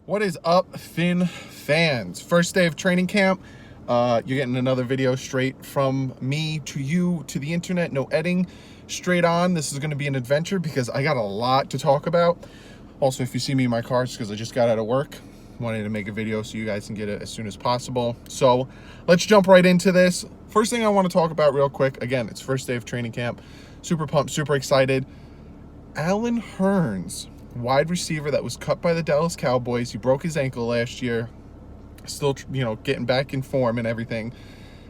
What is up, Finn fans? First day of training camp. You're getting another video straight from me to you, to the internet. No editing, straight on. This is going to be an adventure because I got a lot to talk about. Also, if you see me in my car, it's because I just got out of work. Wanted to make a video so you guys can get it as soon as possible. So let's jump right into this. First thing I want to talk about real quick. Again, it's first day of training camp. Super pumped, super excited. Allen Hurns, wide receiver that was cut by the Dallas Cowboys. He broke his ankle last year. Still, getting back in form and everything.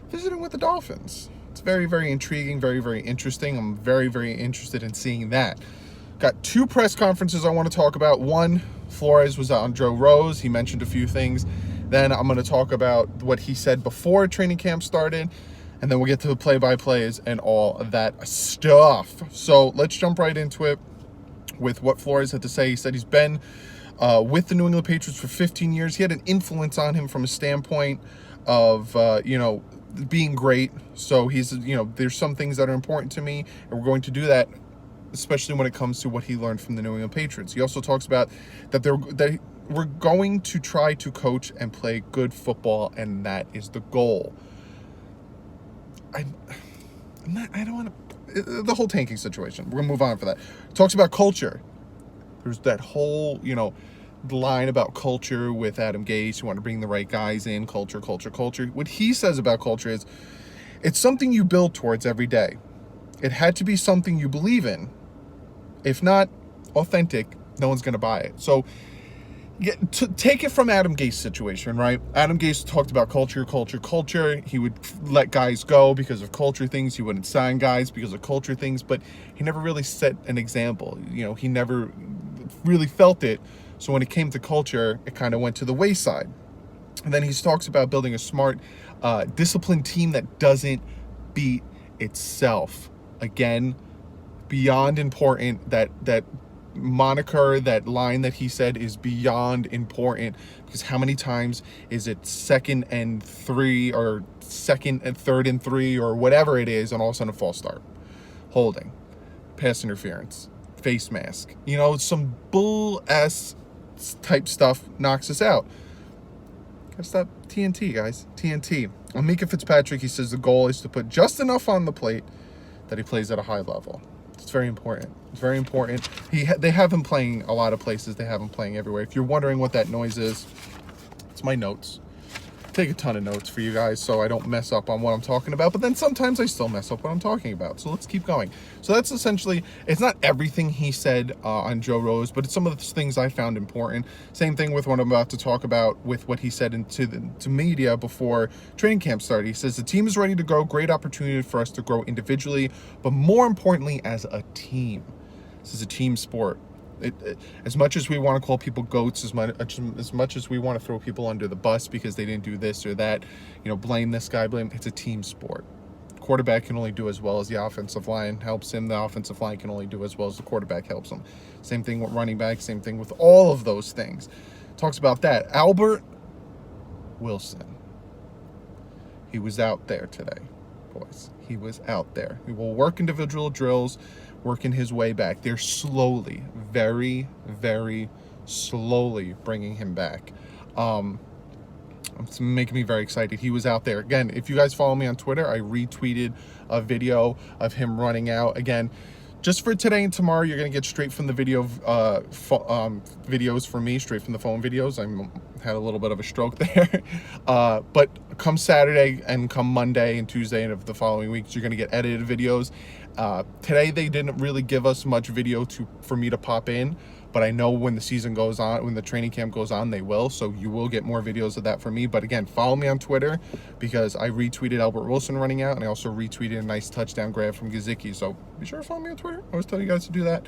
Visiting with the Dolphins. It's very, very intriguing, very, very interesting. I'm very, very interested in seeing that. Got two press conferences I want to talk about. One, Flores was on Joe Rose. He mentioned a few things. Then I'm going to talk about what he said before training camp started. And then we'll get to the play-by-plays and all of that stuff. So let's jump right into it with what Flores had to say. He said he's been with the New England Patriots for 15 years. He had an influence on him from a standpoint of, being great. So he's, there's some things that are important to me, and we're going to do that, especially when it comes to what he learned from the New England Patriots. He also talks about that we're going to try to coach and play good football, and that is the goal. I don't want to. The whole tanking situation. We're going to move on for that. Talks about culture. There's that whole, line about culture with Adam Gase. You want to bring the right guys in. Culture. What he says about culture is, it's something you build towards every day. It had to be something you believe in. If not authentic, no one's going to buy it. So to take it from Adam Gase's situation, right? Adam Gase talked about culture. He would let guys go because of culture things. He wouldn't sign guys because of culture things, but he never really set an example. He never really felt it. So when it came to culture, it kind of went to the wayside. And then he talks about building a smart, disciplined team that doesn't beat itself. Again, beyond important. That moniker, that line that he said is beyond important, because how many times is it 2nd and 3 or 2nd and 3rd and 3 or whatever it is, and all of a sudden a false start, holding, pass interference, face mask, some bull ass type stuff knocks us out. Gotta stop TNT, guys. TNT. On Mika Fitzpatrick, he says the goal is to put just enough on the plate that he plays at a high level. It's very important. It's very important. They have him playing a lot of places. They have him playing everywhere. If you're wondering what that noise is, it's my notes. I take a ton of notes for you guys so I don't mess up on what I'm talking about, but then sometimes I still mess up what I'm talking about. So let's keep going. So that's essentially, it's not everything he said on Joe Rose, but it's some of the things I found important. Same thing with what I'm about to talk about with what he said to media before training camp started. He says the team is ready to go. Great opportunity for us to grow individually, but more importantly as a team. This is a team sport. As much as we want to call people goats, as much as we want to throw people under the bus because they didn't do this or that, blame this guy, it's a team sport. Quarterback can only do as well as the offensive line helps him. The offensive line can only do as well as the quarterback helps him. Same thing with running back, same thing with all of those things. Talks about that. Albert Wilson. He was out there today, boys. He was out there. He will work individual drills, working his way back. They're slowly, very, very slowly bringing him back. It's making me very excited. He was out there. Again, if you guys follow me on Twitter, I retweeted a video of him running out. Again, just for today and tomorrow, you're going to get straight from the video videos from me, straight from the phone videos. I had a little bit of a stroke there. But come Saturday and come Monday and Tuesday and of the following weeks, you're going to get edited videos. Today, they didn't really give us much video for me to pop in, but I know when the season goes on, when the training camp goes on, they will. So you will get more videos of that from me. But again, follow me on Twitter because I retweeted Albert Wilson running out, and I also retweeted a nice touchdown grab from Gesicki. So be sure to follow me on Twitter. I always tell you guys to do that.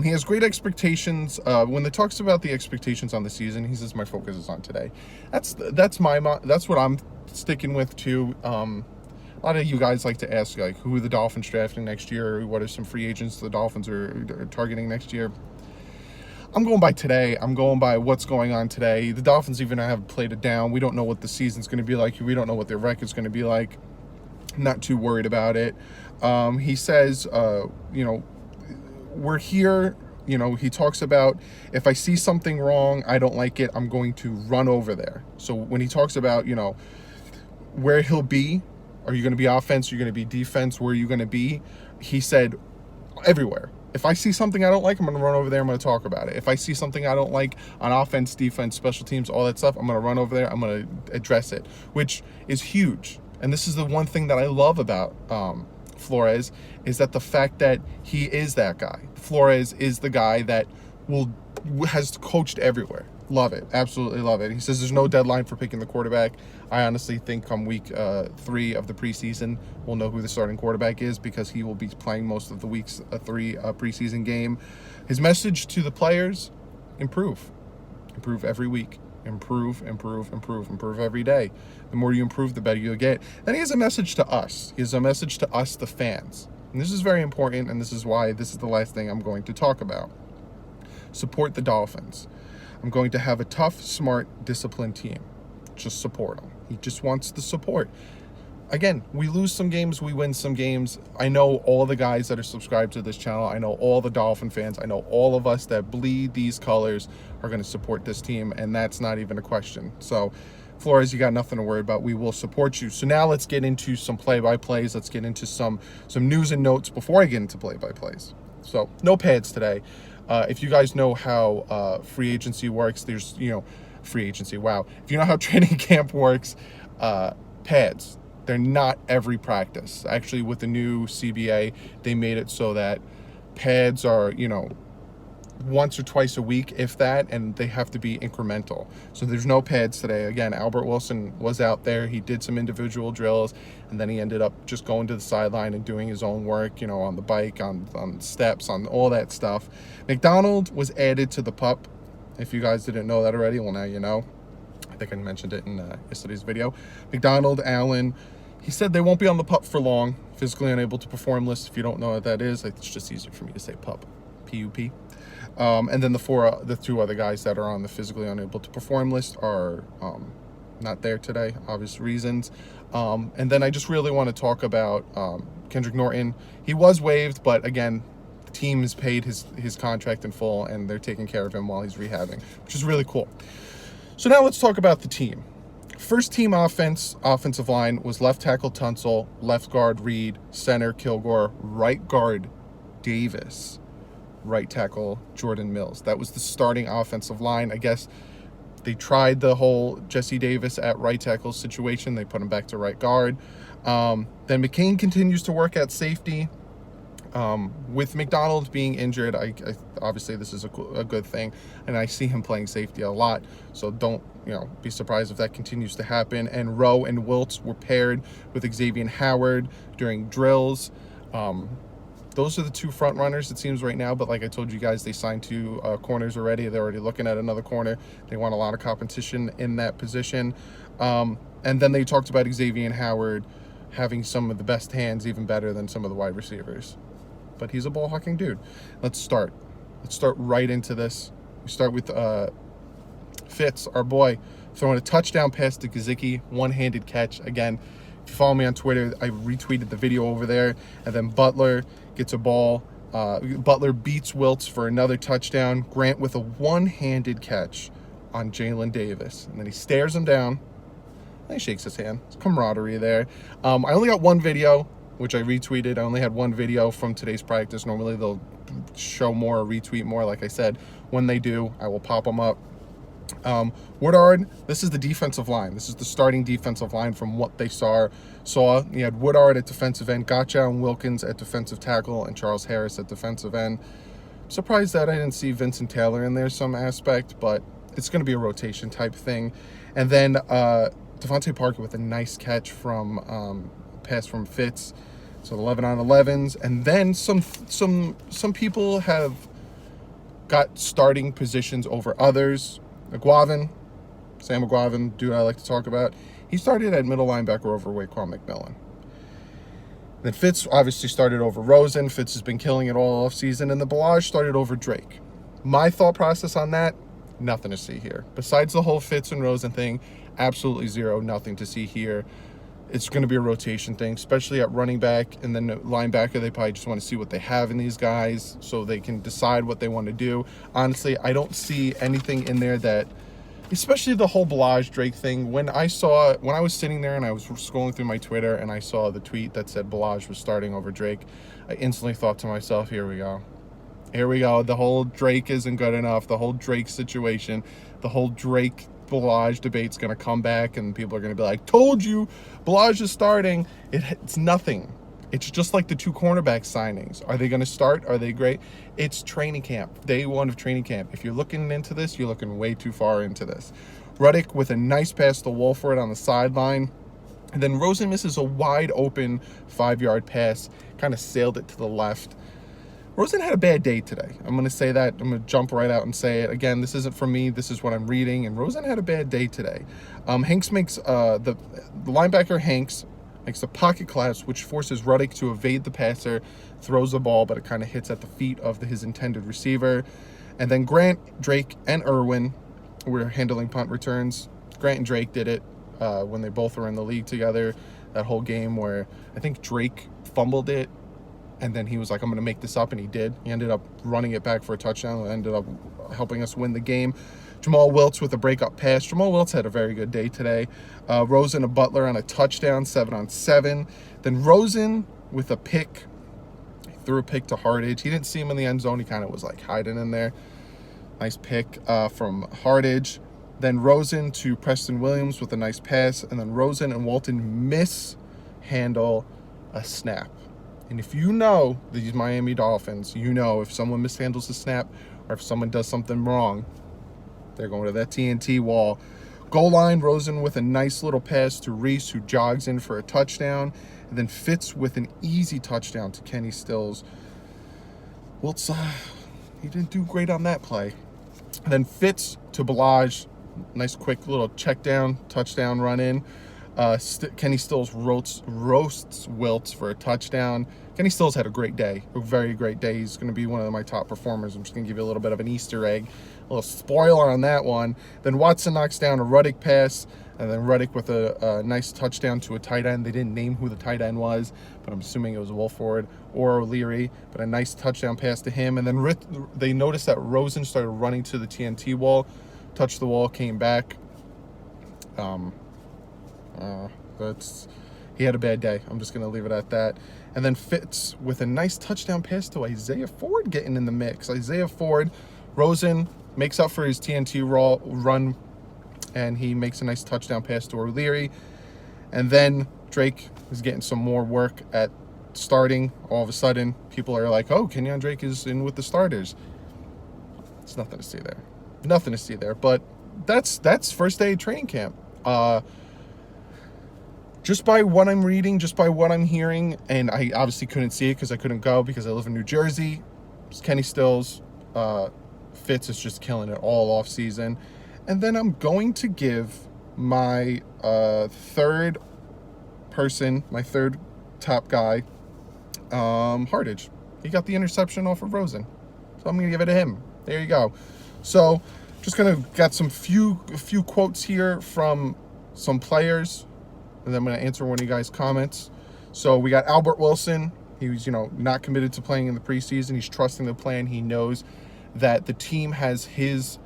He has great expectations. When it talks about the expectations on the season, he says my focus is on today. That's what I'm sticking with too. A lot of you guys like to ask, who are the Dolphins drafting next year? What are some free agents the Dolphins are targeting next year? I'm going by today. I'm going by what's going on today. The Dolphins even have played it down. We don't know what the season's going to be like. We don't know what their record's going to be like. Not too worried about it. He says, we're here You know, he talks about, if I see something wrong, I don't like it, I'm going to run over there. So when he talks about, you know, where he'll be, are you going to be offense, are you going to be defense, where are you going to be? He said, everywhere. If I see something I don't like, I'm going to run over there, I'm going to talk about it. If I see something I don't like on offense, defense, special teams, all that stuff, I'm going to run over there, I'm going to address it, which is huge. And this is the one thing that I love about Flores, is that the fact that he is that guy. Flores is the guy that has coached everywhere. Love it. Absolutely love it. He says there's no deadline for picking the quarterback. I honestly think come week 3 of the preseason, we'll know who the starting quarterback is, because he will be playing most of the week's 3 preseason game. His message to the players: improve. Improve every week. Improve every day. The more you improve, the better you'll get. Then he has a message to us. He has a message to us, the fans. And this is very important, and this is why this is the last thing I'm going to talk about. Support the Dolphins. I'm going to have a tough, smart, disciplined team. Just support them. He just wants the support. Again, we lose some games, we win some games. I know all the guys that are subscribed to this channel. I know all the Dolphin fans. I know all of us that bleed these colors are going to support this team, and that's not even a question. So, Flores, you got nothing to worry about. We will support you. So now let's get into some play-by-plays. Let's get into some news and notes before I get into play-by-plays. So, no pads today. If you guys know how free agency works, there's, free agency, wow. If you know how training camp works, pads, they're not every practice. Actually, with the new CBA, they made it so that pads are, once or twice a week, if that, and they have to be incremental. So there's no pads today. Again, Albert Wilson was out there. He did some individual drills, and then he ended up just going to the sideline and doing his own work, on the bike, on steps, on all that stuff. McDonald was added to the PUP. If you guys didn't know that already, well, now you know. I think I mentioned it in yesterday's video. McDonald, Allen, he said they won't be on the PUP for long. Physically unable to perform list. If you don't know what that is, it's just easier for me to say PUP. P-U-P. And then the 2 other guys that are on the physically unable to perform list are not there today, obvious reasons. And then I just really want to talk about Kendrick Norton. He was waived, but again, the team has paid his contract in full, and they're taking care of him while he's rehabbing, which is really cool. So now let's talk about the team. First team offensive line was left tackle Tunsil, left guard Reed, center Kilgore, right guard Davis, right tackle Jordan Mills. That was the starting offensive line. I guess they tried the whole Jesse Davis at right tackle situation. They put him back to right guard. Then McCain continues to work at safety. With McDonald being injured, I obviously this is a good thing, and I see him playing safety a lot, so don't be surprised if that continues to happen. And Rowe and Wiltz were paired with Xavier Howard during drills. Those are the 2 front runners, it seems, right now. But like I told you guys, they signed 2 corners already. They're already looking at another corner. They want a lot of competition in that position. And then they talked about Xavier Howard having some of the best hands, even better than some of the wide receivers. But he's a ball-hawking dude. Let's start right into this. We start with Fitz, our boy, throwing a touchdown pass to Gesicki, one-handed catch. Again, if you follow me on Twitter, I retweeted the video over there. And then Butler gets a ball. Butler beats Wiltz for another touchdown. Grant with a one-handed catch on Jalen Davis. And then he stares him down. And he shakes his hand. It's camaraderie there. I only got one video, which I retweeted. I only had one video from today's practice. Normally they'll show more or retweet more. Like I said, when they do, I will pop them up. Woodard, this is the defensive line. This is the starting defensive line from what they saw. You had Woodard at defensive end, Gotcha and Wilkins at defensive tackle, and Charles Harris at defensive end. Surprised that I didn't see Vincent Taylor in there some aspect, but it's going to be a rotation type thing. And then Devontae Parker with a nice catch from pass from Fitz. So 11 on 11s. And then some people have got starting positions over others. Sam McGuavin, dude I like to talk about. He started at middle linebacker over Raekwon McMillan. Then Fitz obviously started over Rosen. Fitz has been killing it all offseason. And the Balaj started over Drake. My thought process on that, nothing to see here. Besides the whole Fitz and Rosen thing, absolutely zero, nothing to see here. It's going to be a rotation thing, especially at running back and then linebacker. They probably just want to see what they have in these guys so they can decide what they want to do. Honestly, I don't see anything in there that, especially the whole Balaj Drake thing. When I was sitting there and I was scrolling through my Twitter and I saw the tweet that said Balaj was starting over Drake, I instantly thought to myself, here we go. Here we go. The whole Drake isn't good enough. The whole Drake situation, the whole Drake Balaj debate's going to come back and people are going to be like, told you, Balaj is starting. It's nothing. It's just like the 2 cornerback signings. Are they going to start? Are they great? It's training camp. Day 1 of training camp. If you're looking into this, you're looking way too far into this. Ruddick with a nice pass to Wolford on the sideline. And then Rosen misses a wide open 5-yard pass. Kind of sailed it to the left. Rosen had a bad day today. I'm going to say that. I'm going to jump right out and say it. Again, this isn't from me. This is what I'm reading. And Rosen had a bad day today. Hanks makes, the linebacker Hanks makes a pocket collapse, which forces Ruddick to evade the passer, throws the ball, but it kind of hits at the feet of his intended receiver. And then Grant, Drake, and Irwin were handling punt returns. Grant and Drake did it when they both were in the league together. That whole game where I think Drake fumbled it, and then he was like, I'm going to make this up, and he did. He ended up running it back for a touchdown and ended up helping us win the game. Jamal Wiltz with a breakup pass. Jamal Wiltz had a very good day today. Rosen and Butler on a touchdown, 7-on-7. Then Rosen with a pick. He threw a pick to Hardage. He didn't see him in the end zone. He kind of was like hiding in there. Nice pick from Hardage. Then Rosen to Preston Williams with a nice pass. And then Rosen and Walton mishandle a snap. And if you know these Miami Dolphins, you know if someone mishandles the snap or if someone does something wrong, they're going to that TNT wall. Goal line, Rosen with a nice little pass to Reese, who jogs in for a touchdown. And then Fitz with an easy touchdown to Kenny Stills. Wiltz, he didn't do great on that play. And then Fitz to Balaj. Nice quick little check down, touchdown run in. Kenny Stills roasts Wiltz for a touchdown. Kenny Stills had a great day, a very great day. He's going to be one of my top performers. I'm just going to give you a little bit of an Easter egg, a little spoiler on that one. Then Watson knocks down a Ruddick pass, and then Ruddick with a nice touchdown to a tight end. They didn't name who the tight end was, but I'm assuming it was Wolford or O'Leary, but a nice touchdown pass to him. And then they noticed that Rosen started running to the TNT wall, touched the wall, came back. He had a bad day. I'm just going to leave it at that. And then Fitz with a nice touchdown pass to Isaiah Ford getting in the mix. Isaiah Ford, Rosen makes up for his TNT run, and he makes a nice touchdown pass to O'Leary. And then Drake is getting some more work at starting. All of a sudden, people are like, oh, Kenyon Drake is in with the starters. It's nothing to see there. Nothing to see there. But that's first day of training camp. Just by what I'm reading, just by what I'm hearing, and I obviously couldn't see it because I couldn't go because I live in New Jersey. Kenny Stills, Fitz is just killing it all off season. And then I'm going to give my third top guy, Hardage. He got the interception off of Rosen. So I'm going to give it to him. There you go. So just going to got a few quotes here from some players. And then I'm going to answer one of you guys' comments. So we got Albert Wilson. He was, not committed to playing in the preseason. He's trusting the plan. He knows that the team has his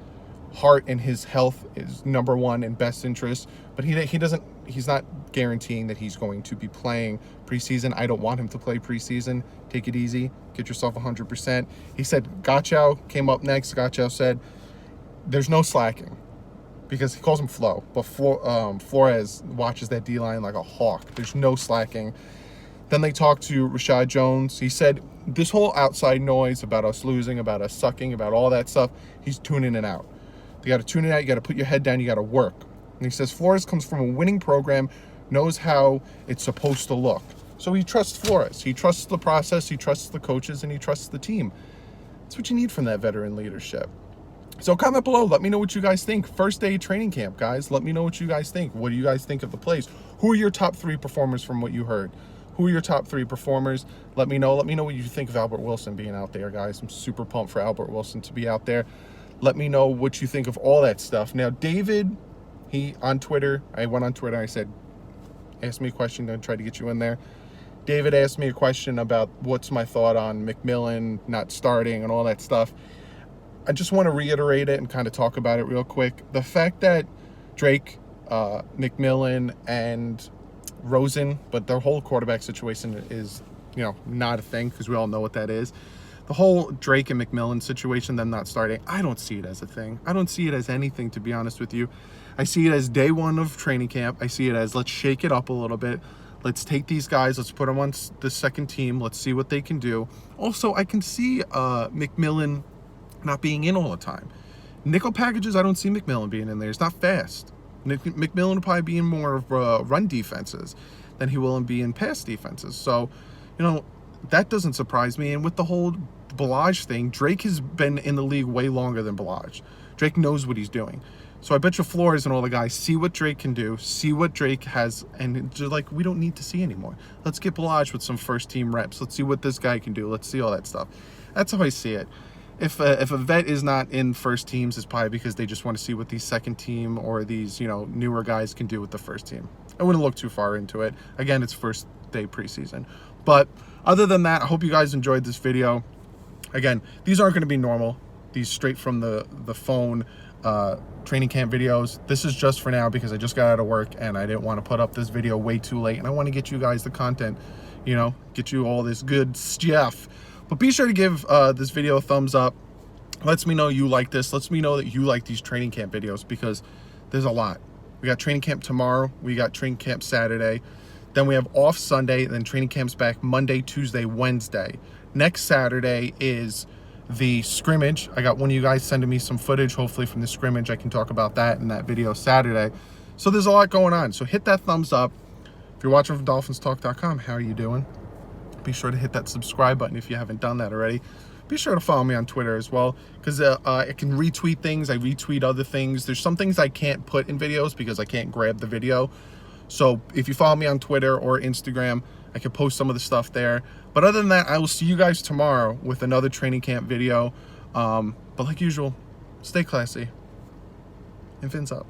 heart and his health is number one in best interest. But he's not guaranteeing that he's going to be playing preseason. I don't want him to play preseason. Take it easy. Get yourself 100%. He said Gotchow came up next. Gotchow said there's no slacking, because he calls him Flo, but Flores watches that D-line like a hawk. There's no slacking. Then they talked to Rashad Jones. He said this whole outside noise about us losing, about us sucking, about all that stuff, he's tuning it out. You got to tune it out. You got to put your head down. You got to work. And he says Flores comes from a winning program, knows how it's supposed to look. So he trusts Flores. He trusts the process. He trusts the coaches, and he trusts the team. That's what you need from that veteran leadership. So comment below. Let me know what you guys think. First day training camp, guys. Let me know what you guys think. What do you guys think of the plays? Who are your top 3 performers from what you heard? Who are your top 3 performers? Let me know. Let me know what you think of Albert Wilson being out there, guys. I'm super pumped for Albert Wilson to be out there. Let me know what you think of all that stuff. Now, David, I went on Twitter and I said, Ask me a question, then try to get you in there. David asked me a question about what's my thought on McMillan not starting and all that stuff. I just want to reiterate it and kind of talk about it real quick. The fact that Drake, McMillan, and Rosen, but their whole quarterback situation is, you know, not a thing, because we all know what that is. The whole Drake and McMillan situation, them not starting, I don't see it as a thing. I don't see it as anything, to be honest with you. I see it as day one of training camp. I see it as, let's shake it up a little bit. Let's take these guys, let's put them on the second team. Let's see what they can do. Also, I can see McMillan not being in all the time. Nickel packages, I don't see McMillan being in there. He's not fast. McMillan will probably be in more of run defenses than he will be in pass defenses. So, you know, that doesn't surprise me. And with the whole Balaj thing, Drake has been in the league way longer than Balaj. Drake knows what he's doing. So I bet you Flores and all the guys see what Drake can do, see what Drake has, and just like, we don't need to see anymore. Let's get Balaj with some first team reps. Let's see what this guy can do. Let's see all that stuff. That's how I see it. If a vet is not in first teams, it's probably because they just want to see what these second team or these, you know, newer guys can do with the first team. I wouldn't look too far into it. Again, it's first day preseason. But other than that, I hope you guys enjoyed this video. Again, these aren't going to be normal. These straight from the phone training camp videos. This is just for now because I just got out of work and I didn't want to put up this video way too late. And I want to get you guys the content, you know, get you all this good stuff. But be sure to give this video a thumbs up. Lets me know you like this. Lets me know that you like these training camp videos, because there's a lot. We got training camp tomorrow. We got training camp Saturday. Then we have off Sunday. Then training camp's back Monday, Tuesday, Wednesday. Next Saturday is the scrimmage. I got one of you guys sending me some footage, hopefully from the scrimmage. I can talk about that in that video Saturday. So there's a lot going on. So hit that thumbs up. If you're watching from DolphinsTalk.com, how are you doing? Be sure to hit that subscribe button if you haven't done that already. Be sure to follow me on Twitter as well, because I can retweet things. I retweet other things. There's some things I can't put in videos because I can't grab the video. So if you follow me on Twitter or Instagram, I can post some of the stuff there. But other than that, I will see you guys tomorrow with another training camp video. But like usual, stay classy and fins up.